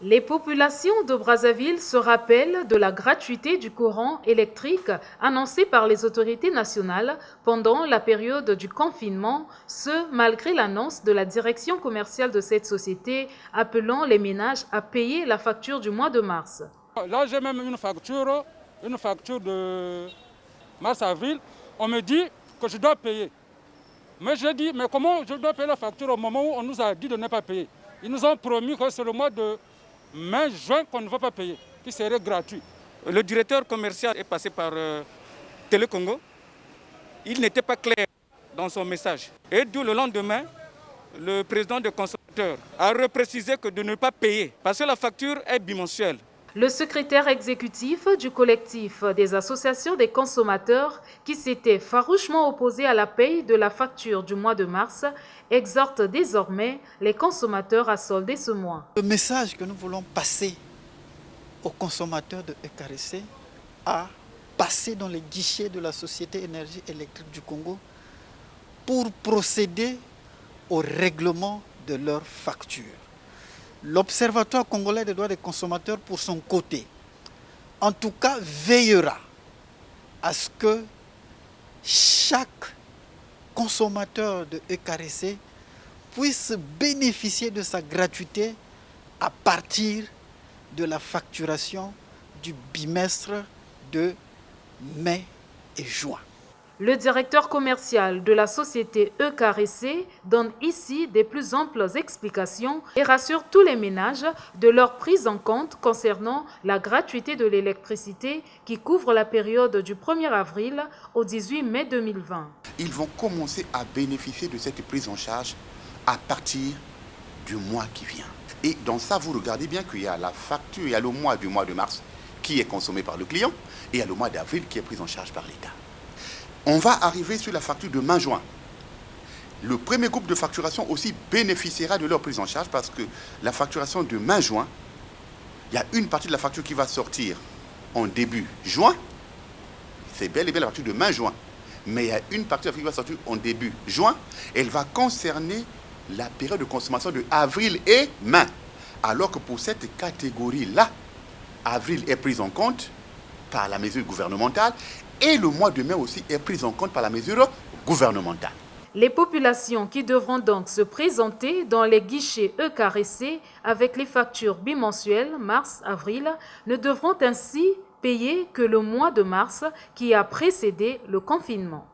Les populations de Brazzaville se rappellent de la gratuité du courant électrique annoncée par les autorités nationales pendant la période du confinement, ce malgré l'annonce de la direction commerciale de cette société appelant les ménages à payer la facture du mois de mars. Là, j'ai même une facture de mars-avril. On me dit que je dois payer. Mais j'ai dit, mais comment je dois payer la facture au moment où on nous a dit de ne pas payer? Ils nous ont promis que c'est le mois de mai-juin qu'on ne va pas payer, qui serait gratuit. Le directeur commercial est passé par Télécongo. Il n'était pas clair dans son message. Et d'où le lendemain, le président des consommateurs a reprécisé que de ne pas payer, parce que la facture est bimensuelle. Le secrétaire exécutif du collectif des associations des consommateurs qui s'était farouchement opposé à la paye de la facture du mois de mars exhorte désormais les consommateurs à solder ce mois. Le message que nous voulons passer aux consommateurs de EKRC à passer dans les guichets de la Société Énergie électrique du Congo pour procéder au règlement de leurs factures. L'Observatoire congolais des droits des consommateurs, pour son côté, en tout cas, veillera à ce que chaque consommateur de EKRC puisse bénéficier de sa gratuité à partir de la facturation du bimestre de mai et juin. Le directeur commercial de la société EKRC donne ici des plus amples explications et rassure tous les ménages de leur prise en compte concernant la gratuité de l'électricité qui couvre la période du 1er avril au 18 mai 2020. Ils vont commencer à bénéficier de cette prise en charge à partir du mois qui vient. Et dans ça, vous regardez bien qu'il y a la facture, il y a le mois du mois de mars qui est consommé par le client et il y a le mois d'avril qui est pris en charge par l'État. On va arriver sur la facture de mai-juin. Le premier groupe de facturation aussi bénéficiera de leur prise en charge parce que la facturation de mai-juin, il y a une partie de la facture qui va sortir en début juin. C'est bel et bien la facture de mai-juin. Mais il y a une partie de la facture qui va sortir en début juin. Elle va concerner la période de consommation de avril et mai. Alors que pour cette catégorie-là, avril est prise en compte par la mesure gouvernementale et le mois de mai aussi est pris en compte par la mesure gouvernementale. Les populations qui devront donc se présenter dans les guichets EKRC avec les factures bimensuelles mars-avril ne devront ainsi payer que le mois de mars qui a précédé le confinement.